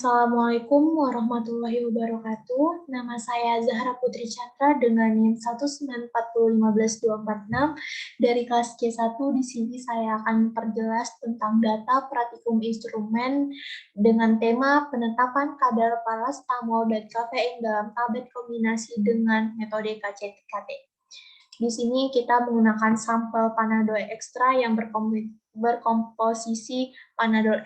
Assalamualaikum warahmatullahi wabarakatuh. Nama saya Zahra Putri Chandra dengan NIM 194515246 dari kelas C1. Di sini saya akan memperjelas tentang data praktikum instrumen dengan tema penetapan kadar paracetamol dan kafein dalam tablet kombinasi dengan metode KCT-KT. Di sini kita menggunakan sampel Panadol Extra yang berkomposisi Panadol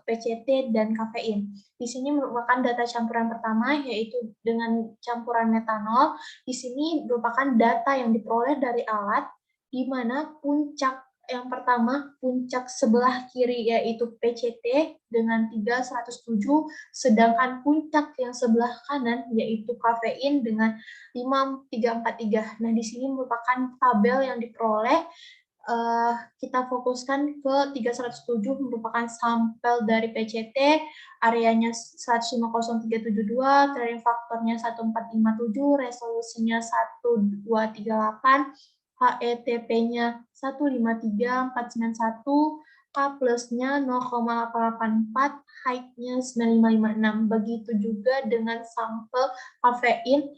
PCT dan kafein. Di sini merupakan data campuran pertama, yaitu dengan campuran metanol. Di sini merupakan data yang diperoleh dari alat, di mana puncak yang pertama, puncak sebelah kiri yaitu PCT dengan 3.107, sedangkan puncak yang sebelah kanan yaitu kafein dengan 5.343. Nah, di sini merupakan tabel yang diperoleh. Kita fokuskan ke 3.107 merupakan sampel dari PCT, areanya 150.372, trailing faktornya 1457, resolusinya 1238, HETP-nya 153.491, K plusnya 0,884, height-nya 9556. Begitu juga dengan sampel kafein,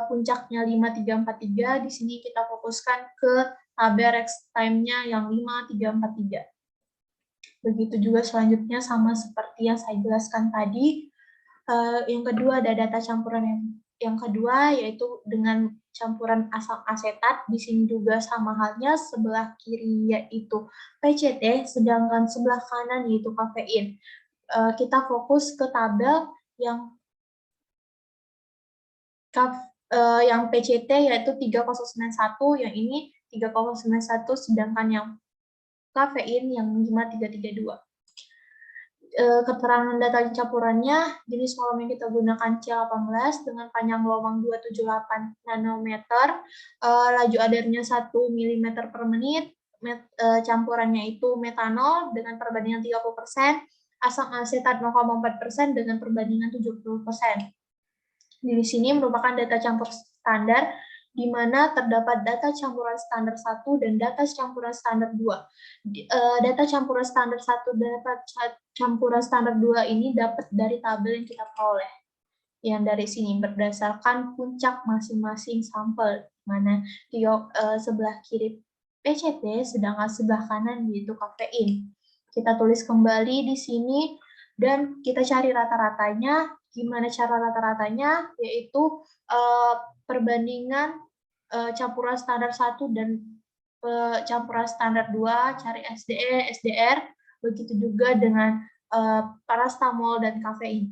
puncaknya 5343. Di sini kita fokuskan ke tabel Rex time-nya yang 5343. Begitu juga selanjutnya sama seperti yang saya jelaskan tadi. Yang kedua ada data campuran yang kedua yaitu dengan campuran asam asetat. Di sini juga sama halnya, sebelah kiri yaitu PCT, sedangkan sebelah kanan yaitu kafein. Kita fokus ke tabel yang PCT yaitu 3091, yang ini 3091, sedangkan yang kafein yang 5332. Keterangan data campurannya, jenis volume yang kita gunakan C18 dengan panjang gelombang 278 nanometer, laju adarnya 1 mm per menit, campurannya itu metanol dengan perbandingan 30%, asam asetat 0,4% dengan perbandingan 70%. Di sini merupakan data campur standar, di mana terdapat data campuran standar 1 dan data campuran standar 2. Data campuran standar 1 dan data campuran standar 2 ini dapat dari tabel yang kita peroleh. Yang dari sini berdasarkan puncak masing-masing sampel, mana sebelah kiri PCT, sedangkan sebelah kanan yaitu kafein. Kita tulis kembali di sini dan kita cari rata-ratanya. Gimana cara rata-ratanya? Yaitu perbandingan campuran standar 1 dan campuran standar 2, cari SDE, SDR, begitu juga dengan paracetamol dan kafein.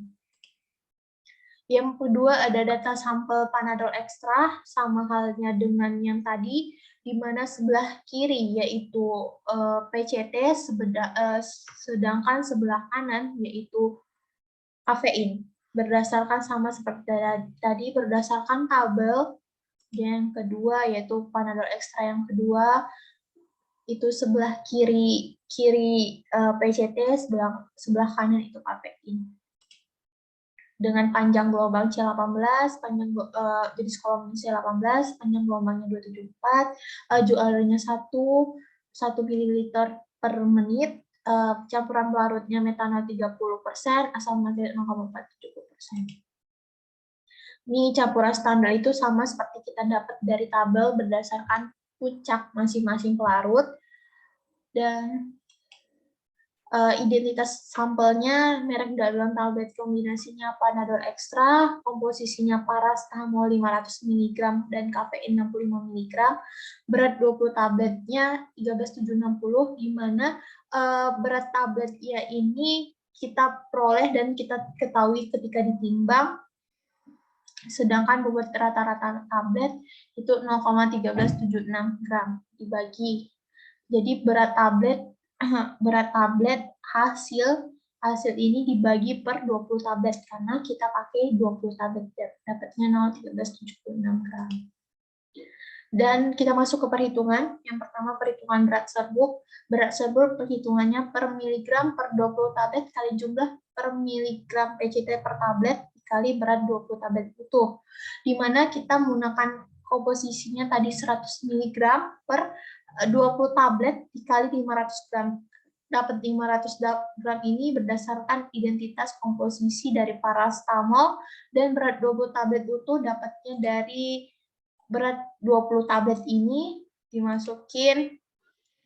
Yang kedua ada data sampel Panadol Extra, sama halnya dengan yang tadi, di mana sebelah kiri yaitu PCT, sedangkan sebelah kanan yaitu kafein. Berdasarkan sama seperti tadi, berdasarkan tabel yang kedua yaitu Panadol Extra yang kedua, itu sebelah kiri PCT, sebelah kanan itu kafein. Dengan panjang gelombang C18, jenis kolomen C18, panjang gelombangnya 274, laju adarnya 1 ml per menit, campuran pelarutnya metanol 30%, asam asetat 0,470%. Ini campuran standar itu sama seperti kita dapat dari tabel berdasarkan puncak masing-masing pelarut, dan identitas sampelnya, merek dalam tablet kombinasinya Panadol Extra, komposisinya paracetamol 500 mg dan kafein 65 mg, berat 20 tabletnya 13.760, di mana berat tabletnya ini kita peroleh dan kita ketahui ketika ditimbang, sedangkan bobot rata-rata tablet itu 0,1376 gram dibagi. Jadi berat tablet hasil ini dibagi per 20 tablet, karena kita pakai 20 tablet, dapatnya 0,1376 gram. Dan kita masuk ke perhitungan. Yang pertama perhitungan berat serbuk. Berat serbuk perhitungannya per miligram per 20 tablet kali jumlah per miligram PCT per tablet dikali berat 20 tablet utuh. Di mana kita menggunakan komposisinya tadi 100 mg per 20 tablet dikali 500 gram. dapat 500 gram ini berdasarkan identitas komposisi dari parastamol, dan berat 20 tablet utuh dapatnya dari berat 20 tablet ini dimasukin,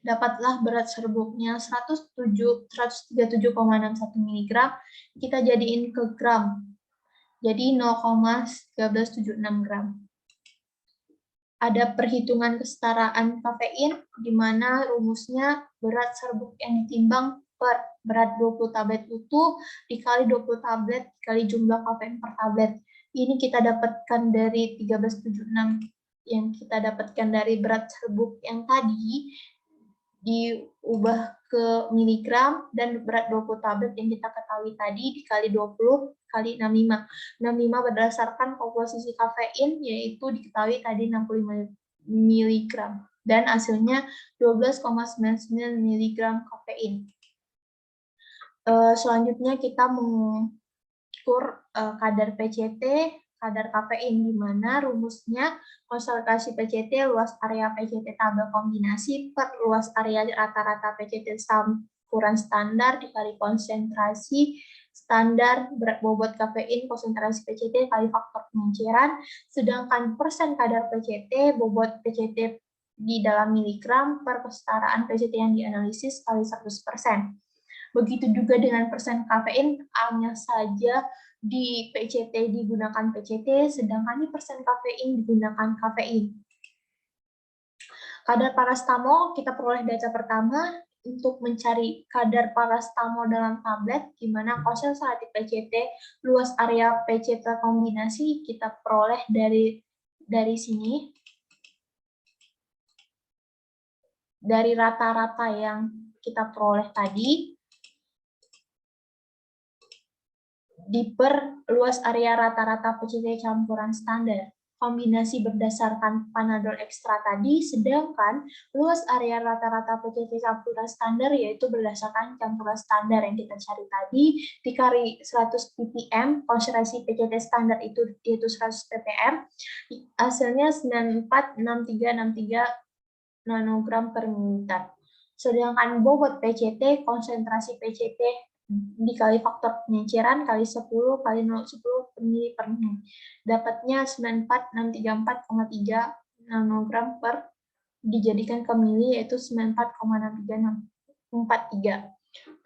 dapatlah berat serbuknya 137,61 mg, kita jadiin ke gram, jadi 0,1376 gram. Ada perhitungan kesetaraan kafein, di mana rumusnya berat serbuk yang ditimbang per berat 20 tablet utuh dikali 20 tablet dikali jumlah kafein per tablet. Ini kita dapatkan dari 1376 yang kita dapatkan dari berat serbuk yang tadi, diubah ke miligram, dan berat 20 tablet yang kita ketahui tadi dikali 20 kali 65. 65 berdasarkan komposisi kafein, yaitu diketahui tadi 65 mg, dan hasilnya 12,99 mg kafein. Selanjutnya kita mengukur kadar PCT, kadar kafein, di mana rumusnya konsentrasi PCT luas area PCT tabel kombinasi per luas area rata-rata PCT campuran standar dikali konsentrasi standar berat bobot kafein konsentrasi PCT kali faktor pengenciran, sedangkan persen kadar PCT bobot PCT di dalam miligram per kesetaraan PCT yang dianalisis kali 100%. Begitu juga dengan persen kafein, hanya saja di PCT digunakan PCT, sedangkan di persen kafein digunakan kafein. Kadar parastamol, kita peroleh data pertama untuk mencari kadar parastamol dalam tablet, di mana konsentrasi PCT, luas area PCT kombinasi, kita peroleh dari sini. Dari rata-rata yang kita peroleh tadi, diper luas area rata-rata PCT campuran standar kombinasi berdasarkan Panadol Extra tadi, sedangkan luas area rata-rata PCT campuran standar yaitu berdasarkan campuran standar yang kita cari tadi dikali 100 ppm, konsentrasi PCT standar itu yaitu 100 ppm, hasilnya 946363 nanogram per mililiter. Sedangkan bobot PCT, konsentrasi PCT dikali faktor pengenciran kali 10 kali 0,10 per mili per menit. Dapatnya 94634,3 nanogram per dijadikan ke mili, yaitu 94,6343.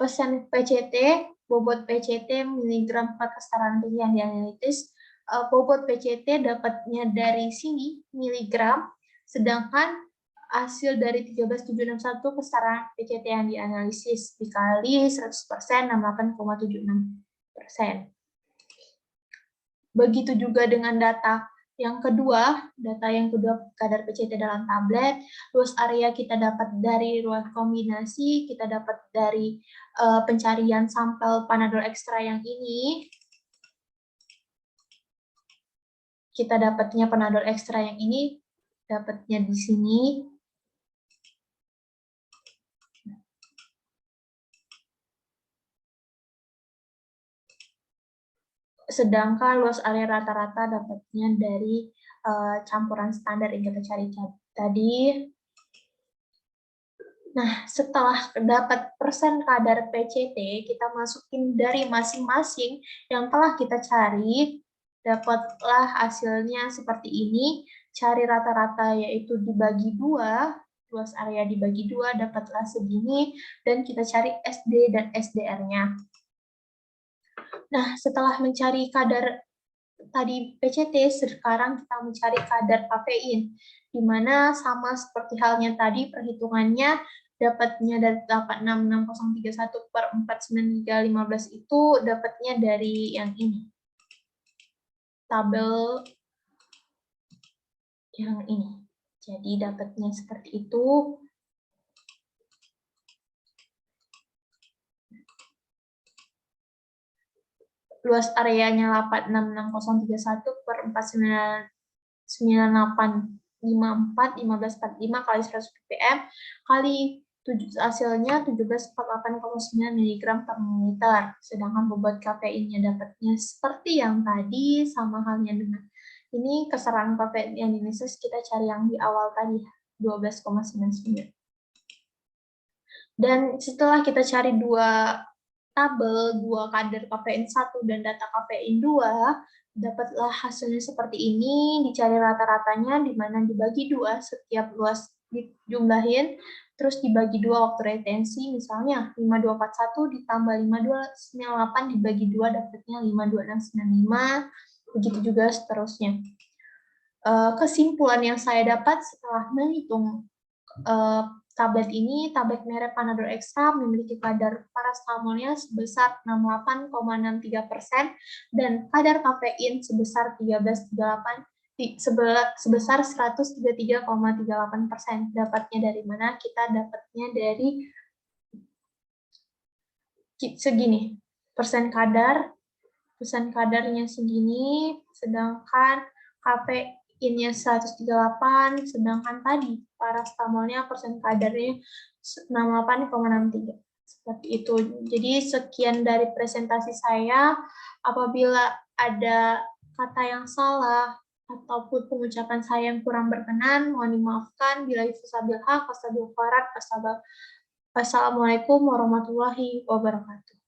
Persen PCT, bobot PCT miligram per kesetaraan PCT yang dianalisis, bobot PCT dapatnya dari sini miligram, sedangkan hasil dari 13761 kesetaraan PCT yang dianalisis dikali 100%, 68,76%. Begitu juga dengan data yang kedua, kadar PCT dalam tablet, luas area kita dapat dari ruang kombinasi, kita dapat dari pencarian sampel Panadol Extra yang ini. Kita dapatnya Panadol Extra yang ini, dapatnya di sini. Sedangkan luas area rata-rata dapatnya dari campuran standar yang kita cari tadi. Nah, setelah dapat persen kadar PCT, kita masukin dari masing-masing yang telah kita cari, dapatlah hasilnya seperti ini. Cari rata-rata yaitu dibagi 2, luas area dibagi 2, dapatlah segini, dan kita cari SD dan SDR-nya. Nah, setelah mencari kadar tadi PCT, sekarang kita mencari kadar kafein, di mana sama seperti halnya tadi perhitungannya, dapatnya dari 866031 per 49315 itu dapatnya dari yang ini. Tabel yang ini. Jadi dapatnya seperti itu. Luas areanya 866031 per 4998854 1545 kali 100 ppm kali hasilnya 1748,9 mg per mililiter. Sedangkan bobot kafeinnya dapatnya seperti yang tadi, sama halnya dengan ini kesetaraan kafein yang dianalisis kita cari yang di awal tadi 12,99. Dan setelah kita cari dua tabel, dua kadar kafein 1 dan data kafein 2, dapatlah hasilnya seperti ini, dicari rata-ratanya, di mana dibagi 2, setiap luas dijumlahin, terus dibagi 2 waktu retensi, misalnya 5241 ditambah 5298 dibagi 2, dapatnya 52695, begitu juga seterusnya. Kesimpulan yang saya dapat setelah menghitung tablet ini, tablet merek Panadol Extra memiliki kadar paracetamolnya sebesar 68,63% dan kadar kafein sebesar 13,38 sebesar 133,38%. Dapatnya dari mana? Kita dapatnya dari segini, persen kadarnya segini, sedangkan kafeinnya 138, sedangkan tadi paracetamolnya persen kadarnya 68,63. Seperti itu. Jadi sekian dari presentasi saya. Apabila ada kata yang salah ataupun pengucapan saya yang kurang berkenan, mohon dimaafkan. Bila itu sabil haq, wasabil farat, Wassalamualaikum warahmatullahi wabarakatuh.